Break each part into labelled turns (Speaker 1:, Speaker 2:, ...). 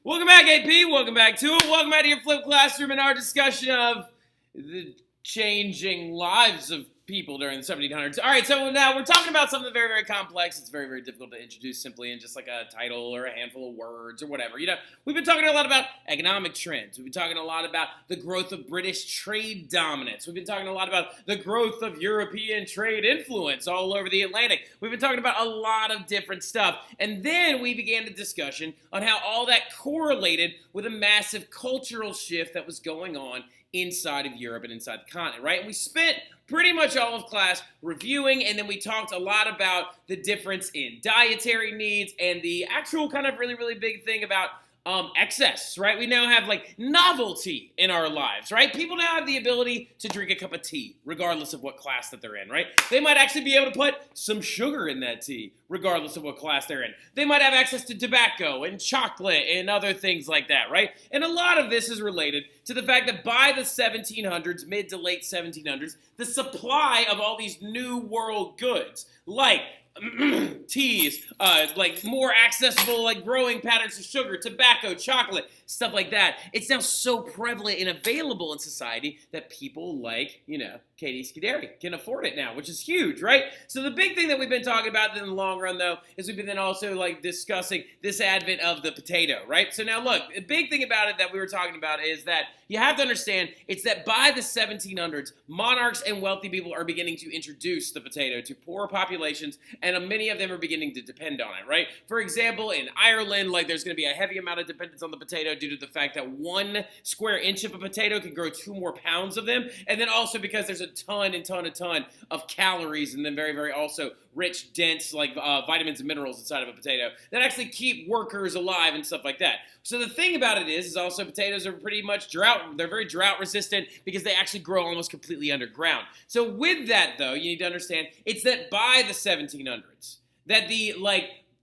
Speaker 1: Welcome back, AP. Welcome back to it. Welcome back to your Flip Classroom and our discussion of the changing lives of people during the 1700s. All right, so now we're talking about something very, very complex. It's very, very difficult to introduce simply in just like a title or a handful of words or whatever. You know, we've been talking a lot about economic trends. We've been talking a lot about the growth of British trade dominance. We've been talking a lot about the growth of European trade influence all over the Atlantic. We've been talking about a lot of different stuff. And then we began the discussion on how all that correlated with a massive cultural shift that was going on inside of Europe and inside the continent, right? And we spent pretty much all of class reviewing, and then we talked a lot about the difference in dietary needs and the actual kind of really, really big thing about excess, right? We now have like novelty in our lives, right? People now have the ability to drink a cup of tea, regardless of what class that they're in, right? They might actually be able to put some sugar in that tea, regardless of what class they're in. They might have access to tobacco and chocolate and other things like that, right? And a lot of this is related to the fact that by the 1700s, mid to late 1700s, the supply of all these new world goods, like teas, like more accessible, like growing patterns of sugar, tobacco, chocolate, stuff like that. It's now so prevalent and available in society that people like, you know, Katie Scuderi can afford it now, which is huge, right? So the big thing that we've been talking about in the long run, though, is we've been then also like discussing this advent of the potato, right? So now look, the big thing about it that we were talking about is that you have to understand it's that by the 1700s, monarchs and wealthy people are beginning to introduce the potato to poor populations, and many of them are beginning to depend on it, right? For example, in Ireland, like there's going to be a heavy amount of dependence on the potato due to the fact that 1 square inch of a potato can grow 2 more pounds of them, and then also because there's a ton of calories and then very, very also rich, dense, like vitamins and minerals inside of a potato that actually keep workers alive and stuff like that. So the thing about it is also potatoes are pretty much they're very drought resistant because they actually grow almost completely underground. So with that, though, you need to understand it's that by the 1700s that the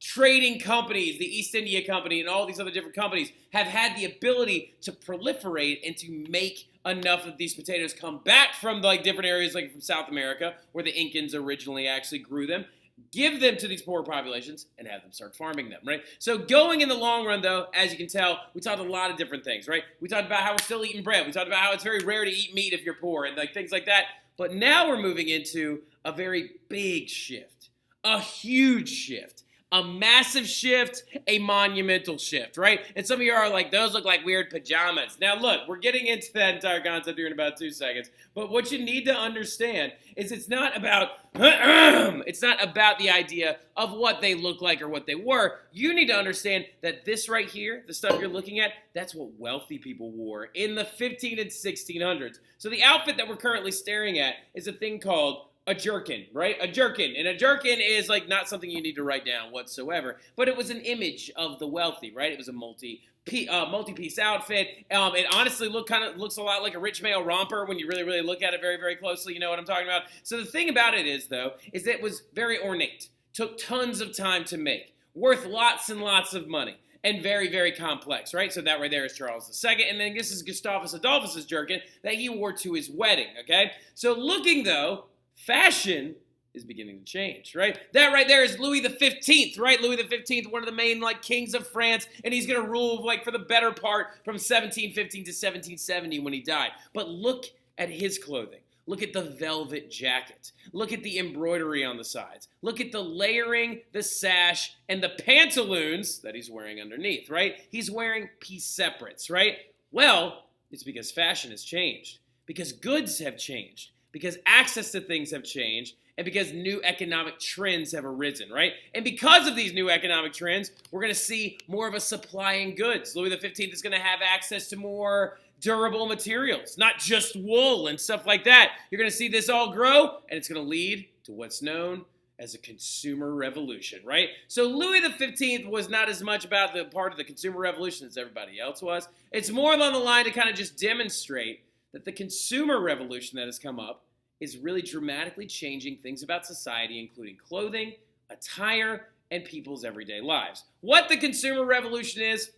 Speaker 1: trading companies, the East India Company and all these other different companies have had the ability to proliferate and to make enough of these potatoes come back from like different areas like from South America where the Incans originally actually grew them, give them to these poor populations, and have them start farming them, right? So going in the long run, though, as you can tell, we talked a lot of different things, right? We talked about how we're still eating bread. We talked about how it's very rare to eat meat if you're poor and like things like that. But now we're moving into a very big shift, a huge shift. A massive shift, a monumental shift, right? And some of you are like, those look like weird pajamas. Now look, we're getting into that entire concept here in about 2 seconds. But what you need to understand is it's not about the idea of what they look like or what they were. You need to understand that this right here, the stuff you're looking at, that's what wealthy people wore in the 15 and 1600s. So the outfit that we're currently staring at is a thing called a jerkin, right? A jerkin. And a jerkin is like not something you need to write down whatsoever, but it was an image of the wealthy, right? It was a multi-piece outfit. It honestly looks a lot like a rich male romper when you really, really look at it very, very closely. You know what I'm talking about? So the thing about it is, though, is that it was very ornate, took tons of time to make, worth lots and lots of money, and very, very complex, right? So that right there is Charles II, and then this is Gustavus Adolphus's jerkin that he wore to his wedding, okay? So looking, though, fashion is beginning to change, right? That right there is Louis the 15th, right? Louis the 15th, one of the main kings of France, and he's going to rule for the better part from 1715 to 1770 when he died. But look at his clothing. Look at the velvet jacket. Look at the embroidery on the sides. Look at the layering, the sash, and the pantaloons that he's wearing underneath, right? He's wearing piece separates, right? Well, it's because fashion has changed, because goods have changed, because access to things have changed, and because new economic trends have arisen, right? And because of these new economic trends, we're going to see more of a supply in goods. Louis XV is going to have access to more durable materials, not just wool and stuff like that. You're going to see this all grow, and it's going to lead to what's known as a consumer revolution, right? So Louis XV was not as much about the part of the consumer revolution as everybody else was. It's more along the line to kind of just demonstrate that the consumer revolution that has come up is really dramatically changing things about society, including clothing, attire, and people's everyday lives. What the consumer revolution is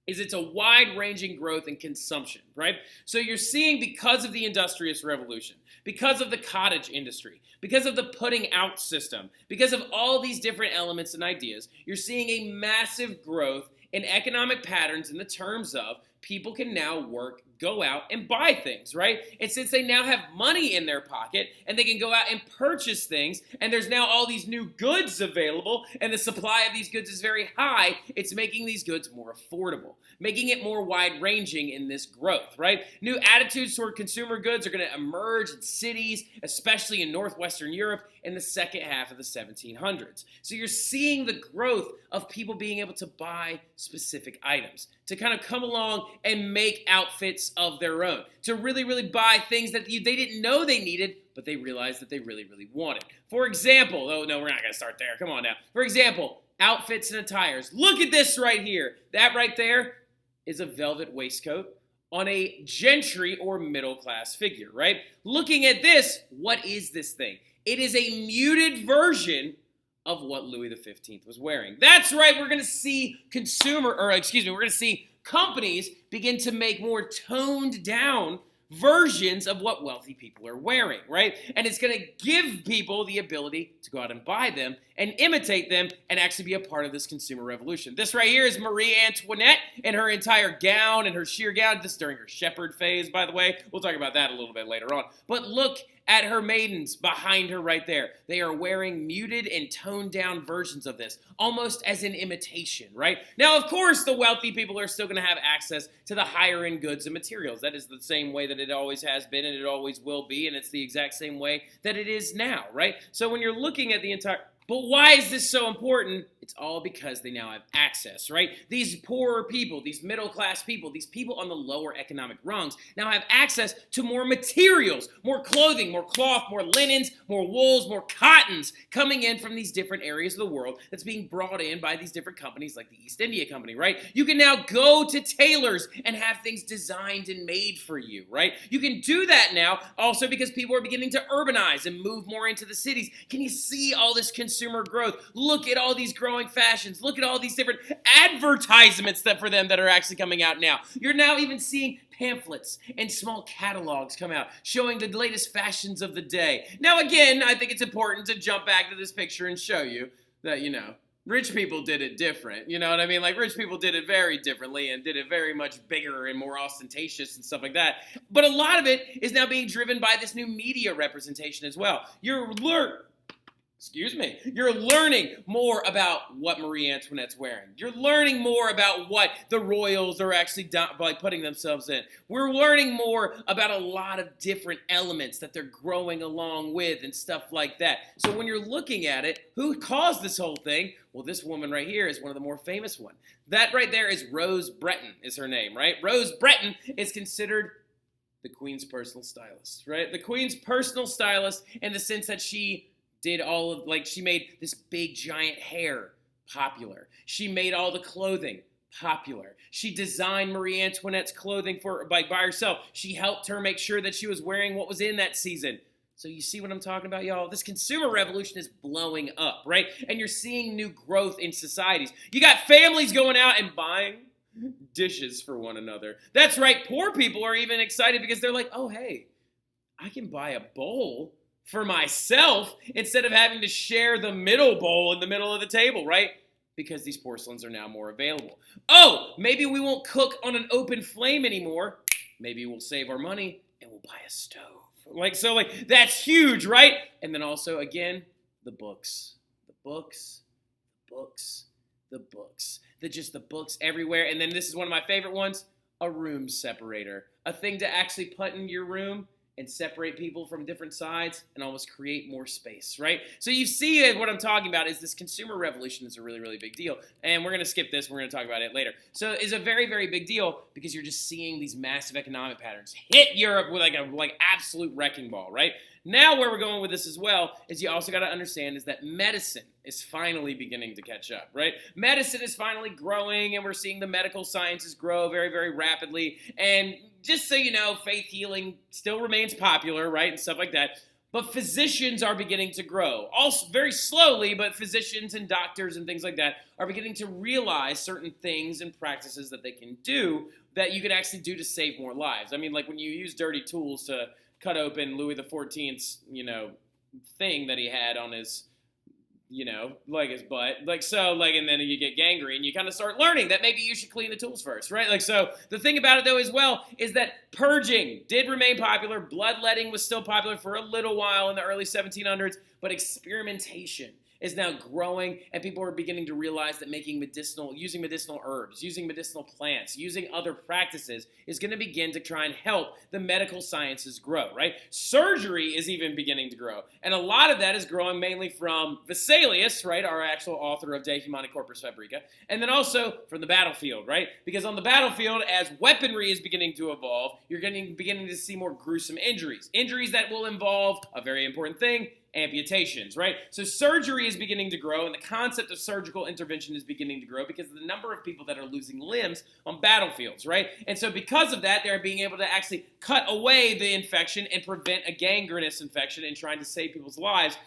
Speaker 1: it's a wide-ranging growth in consumption, right? So you're seeing, because of the industrious revolution, because of the cottage industry, because of the putting out system, because of all these different elements and ideas, you're seeing a massive growth in economic patterns in the terms of people can now work, go out, and buy things, right? And since they now have money in their pocket and they can go out and purchase things, and there's now all these new goods available, and the supply of these goods is very high, it's making these goods more affordable, making it more wide-ranging in this growth, right? New attitudes toward consumer goods are going to emerge in cities, especially in Northwestern Europe, in the second half of the 1700s. So you're seeing the growth of people being able to buy specific items, to kind of come along and make outfits of their own, to really, really buy things that they didn't know they needed, but they realized that they really, really wanted. For example, oh no, we're not going to start there. Come on now. For example, outfits and attires. Look at this right here. That right there is a velvet waistcoat on a gentry or middle class figure, right? Looking at this, what is this thing? It is a muted version of what Louis XV was wearing. That's right, we're going to see we're going to see companies begin to make more toned down versions of what wealthy people are wearing, right? And it's going to give people the ability to go out and buy them and imitate them and actually be a part of this consumer revolution. This right here is Marie Antoinette in her entire gown and her sheer gown. This is during her shepherd phase, by the way. We'll talk about that a little bit later on. But look at her maidens behind her right there. They are wearing muted and toned down versions of this, almost as an imitation, right? Now, of course, the wealthy people are still going to have access to the higher end goods and materials. That is the same way that it always has been and it always will be, and it's the exact same way that it is now, right? So when you're looking at the entire... But why is this so important? It's all because they now have access, right? These poorer people, these middle-class people, these people on the lower economic rungs now have access to more materials, more clothing, more cloth, more linens, more wools, more cottons coming in from these different areas of the world that's being brought in by these different companies like the East India Company, right? You can now go to tailors and have things designed and made for you, right? You can do that now also because people are beginning to urbanize and move more into the cities. Can you see all this consumer growth? Look at all these growing fashions. Look at all these different advertisements for them that are actually coming out now. You're now even seeing pamphlets and small catalogs come out showing the latest fashions of the day. Now, again, I think it's important to jump back to this picture and show you that, rich people did it different. You know what I mean? Like, rich people did it very differently and did it very much bigger and more ostentatious and stuff like that. But a lot of it is now being driven by this new media representation as well. You're learning more about what Marie Antoinette's wearing. You're learning more about what the royals are actually putting themselves in. We're learning more about a lot of different elements that they're growing along with and stuff like that. So when you're looking at it, who caused this whole thing? Well, this woman right here is one of the more famous ones. That right there is Rose Breton is her name, right? Rose Breton is considered the Queen's personal stylist, right? The Queen's personal stylist in the sense that she she made this big giant hair popular. She made all the clothing popular. She designed Marie Antoinette's clothing by herself. She helped her make sure that she was wearing what was in that season. So you see what I'm talking about, y'all? This consumer revolution is blowing up, right? And you're seeing new growth in societies. You got families going out and buying dishes for one another. That's right. Poor people are even excited because they're like, oh, hey, I can buy a bowl for myself instead of having to share the middle bowl in the middle of the table, right? Because these porcelains are now more available. Oh, maybe we won't cook on an open flame anymore. Maybe we'll save our money and we'll buy a stove. That's huge, right? And then also, again, the books. The books everywhere. And then this is one of my favorite ones, a room separator. A thing to actually put in your room and separate people from different sides and almost create more space, right? So you see what I'm talking about is this consumer revolution is a really, really big deal. And we're going to skip this. We're going to talk about it later. So it's a very, very big deal because you're just seeing these massive economic patterns hit Europe with like absolute wrecking ball, right? Now where we're going with this as well is you also got to understand is that medicine is finally beginning to catch up, right? Medicine is finally growing and we're seeing the medical sciences grow very, very rapidly. And just so you know, faith healing still remains popular, right? And stuff like that. But physicians are beginning to grow. Also very slowly, but physicians and doctors and things like that are beginning to realize certain things and practices that they can do that you can actually do to save more lives. I mean, like when you use dirty tools to cut open Louis XIV's, thing that he had on his like his butt. And then you get gangrene, you kind of start learning that maybe you should clean the tools first, right? So the thing about it, though, as well, is that purging did remain popular. Bloodletting was still popular for a little while in the early 1700s, but experimentation is now growing, and people are beginning to realize that using medicinal herbs, using medicinal plants, using other practices is going to begin to try and help the medical sciences grow, right? Surgery is even beginning to grow, and a lot of that is growing mainly from Vesalius, right, our actual author of De Humani Corpus Fabrica, and then also from the battlefield, right? Because on the battlefield, as weaponry is beginning to evolve, you're beginning to see more gruesome injuries that will involve a very important thing, amputations, right? So surgery is beginning to grow, and the concept of surgical intervention is beginning to grow because of the number of people that are losing limbs on battlefields, right? And so because of that, they're being able to actually cut away the infection and prevent a gangrenous infection and trying to save people's lives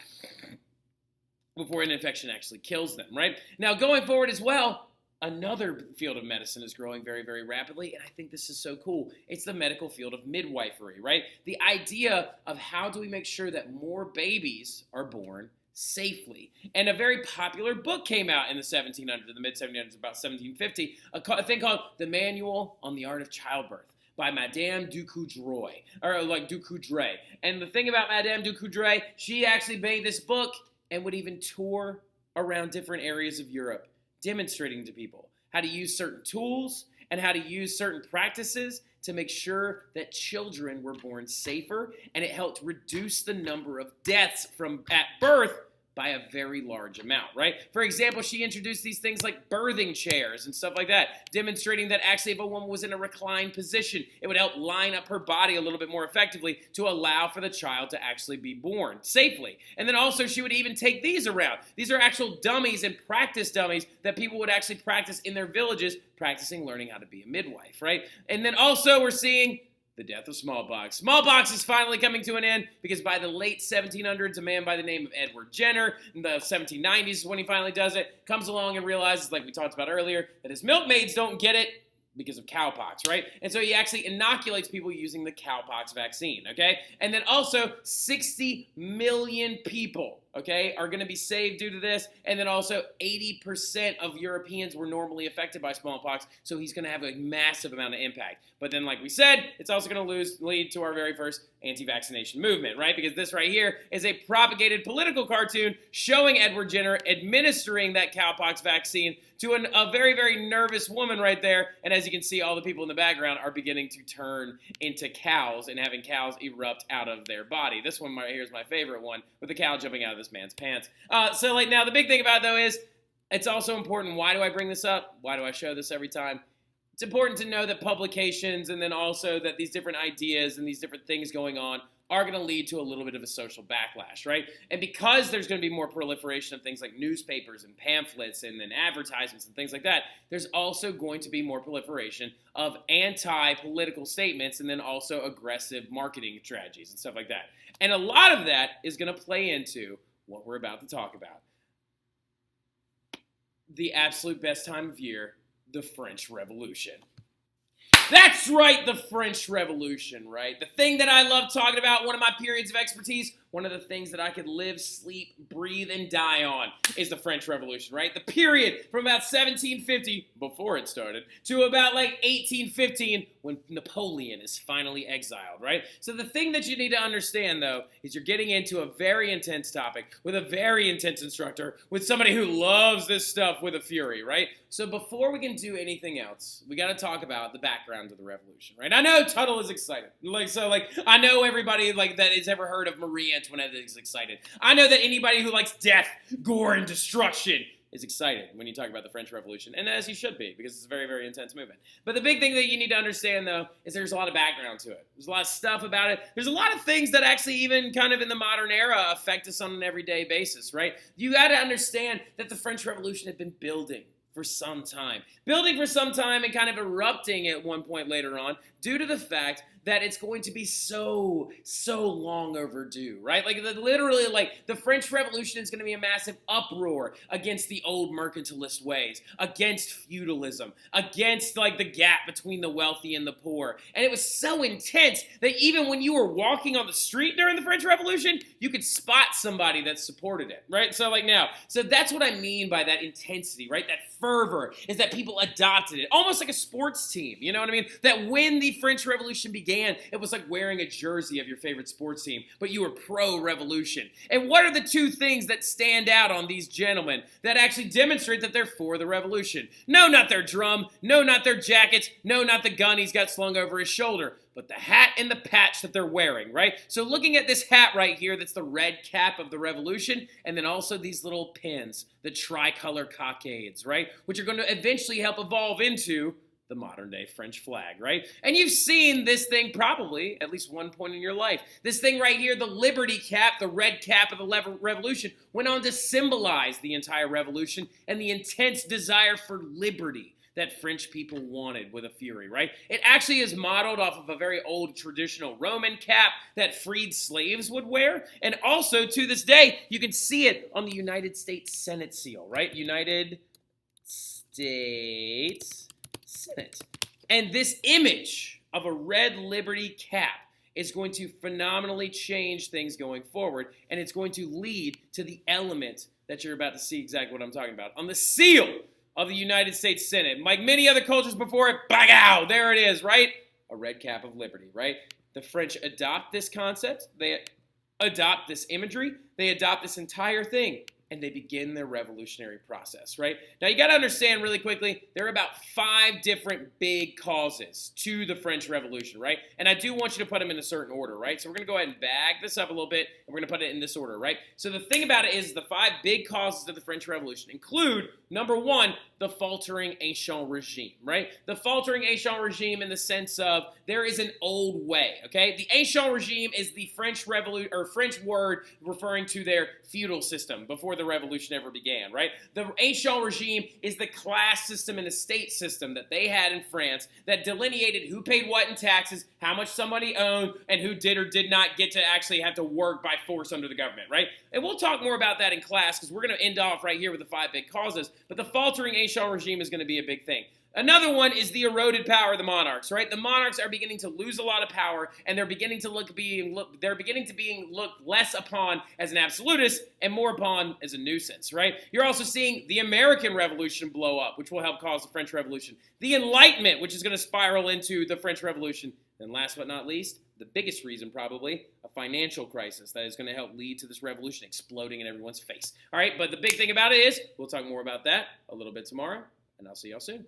Speaker 1: before an infection actually kills them, right? Now, going forward as well, another field of medicine is growing very, very rapidly, and I think this is so cool. It's the medical field of midwifery, right? The idea of how do we make sure that more babies are born safely. And a very popular book came out in the 1700s, the mid-1700s, about 1750, a thing called The Manual on the Art of Childbirth by Madame Ducoudray, Ducoudray. And the thing about Madame Ducoudray, she actually made this book and would even tour around different areas of Europe, demonstrating to people how to use certain tools and how to use certain practices to make sure that children were born safer, and it helped reduce the number of deaths at birth by a very large amount, right? For example, she introduced these things like birthing chairs and stuff like that, demonstrating that actually if a woman was in a reclined position, it would help line up her body a little bit more effectively to allow for the child to actually be born safely. And then also she would even take these around. These are actual dummies and practice dummies that people would actually practice in their villages, practicing learning how to be a midwife, right? And then also we're seeing the death of smallpox. Smallpox is finally coming to an end because by the late 1700s, a man by the name of Edward Jenner, in the 1790s is when he finally does it, comes along and realizes, like we talked about earlier, that his milkmaids don't get it because of cowpox, right? And so he actually inoculates people using the cowpox vaccine, okay? And then also 60 million people, okay, are going to be saved due to this. And then also 80% of Europeans were normally affected by smallpox, so he's going to have a massive amount of impact. But then, like we said, it's also going to lead to our very first anti-vaccination movement, right? Because this right here is a propagated political cartoon showing Edward Jenner administering that cowpox vaccine to a very, very nervous woman right there. And as you can see, all the people in the background are beginning to turn into cows and having cows erupt out of their body. This one right here is my favorite one, with the cow jumping out of this man's pants. Now the big thing about it, though, is it's also important. Why do I bring this up? Why do I show this every time? It's important to know that publications and then also that these different ideas and these different things going on are going to lead to a little bit of a social backlash, right? And because there's going to be more proliferation of things like newspapers and pamphlets and then advertisements and things like that, there's also going to be more proliferation of anti-political statements and then also aggressive marketing strategies and stuff like that. And a lot of that is going to play into what we're about to talk about. The absolute best time of year, the French Revolution. That's right, the French Revolution, right? The thing that I love talking about, one of my periods of expertise, one of the things that I could live, sleep, breathe, and die on is the French Revolution, right? The period from about 1750, before it started, to about like 1815, when Napoleon is finally exiled, right? So the thing that you need to understand, though, is you're getting into a very intense topic with a very intense instructor, with somebody who loves this stuff with a fury, right? So before we can do anything else, we got to talk about the background of the revolution, right? I know Tuttle is excited. I know everybody that has ever heard of Marie Antoinette is excited. I know that anybody who likes death, gore, and destruction is excited when you talk about the French Revolution, and as you should be, because it's a very, very intense movement. But the big thing that you need to understand, though, is there's a lot of background to it. There's a lot of stuff about it. There's a lot of things that actually even kind of in the modern era affect us on an everyday basis, right? You got to understand that the French Revolution had been building for some time. Building for some time and kind of erupting at one point later on due to the fact that it's going to be so long overdue, right? Like literally, like the French Revolution is going to be a massive uproar against the old mercantilist ways, against feudalism, against like the gap between the wealthy and the poor. And it was so intense that even when you were walking on the street during the French Revolution, you could spot somebody that supported it, right? So like now, so that's what I mean by that intensity, right? That fervor is that people adopted it, almost like a sports team, you know what I mean? That when the French Revolution began, it was like wearing a jersey of your favorite sports team, but you were pro-revolution. And what are the two things that stand out on these gentlemen that actually demonstrate that they're for the revolution? No, not their drum. No, not their jackets. No, not the gun he's got slung over his shoulder, but the hat and the patch that they're wearing, right? So looking at this hat right here, that's the red cap of the revolution, and then also these little pins, the tricolor cockades, right? Which are going to eventually help evolve into the modern day French flag, right? And you've seen this thing probably at least one point in your life. This thing right here, the Liberty cap, the red cap of the revolution, went on to symbolize the entire revolution and the intense desire for liberty that French people wanted with a fury, right? It actually is modeled off of a very old traditional Roman cap that freed slaves would wear. And also, to this day, you can see it on the United States Senate seal, right? United States Senate. And this image of a red liberty cap is going to phenomenally change things going forward, and it's going to lead to the element that you're about to see exactly what I'm talking about. On the seal of the United States Senate, like many other cultures before it, bagow, there it is, right? A red cap of liberty, right? The French adopt this concept, they adopt this imagery, they adopt this entire thing, and they begin their revolutionary process, right? Now, you got to understand really quickly, there are about 5 different big causes to the French Revolution, right? And I do want you to put them in a certain order, right? So we're going to go ahead and bag this up a little bit, and we're going to put it in this order, right? So the thing about it is the 5 big causes of the French Revolution include, number 1, the faltering ancient regime, right? The faltering ancient regime in the sense of there is an old way, okay? The ancient regime is the French word referring to their feudal system before the revolution ever began, right? The ancient regime is the class system and estate system that they had in France that delineated who paid what in taxes, how much somebody owned, and who did or did not get to actually have to work by force under the government, right? And we'll talk more about that in class because we're going to end off right here with the 5 big causes, but the faltering ancient regime is going to be a big thing. Another one is the eroded power of the monarchs, right? The monarchs are beginning to lose a lot of power, and they're beginning to being looked less upon as an absolutist and more upon as a nuisance, right? You're also seeing the American Revolution blow up, which will help cause the French Revolution. The Enlightenment, which is going to spiral into the French Revolution. And last but not least, the biggest reason probably, a financial crisis that is going to help lead to this revolution exploding in everyone's face. All right, but the big thing about it is, we'll talk more about that a little bit tomorrow, and I'll see y'all soon.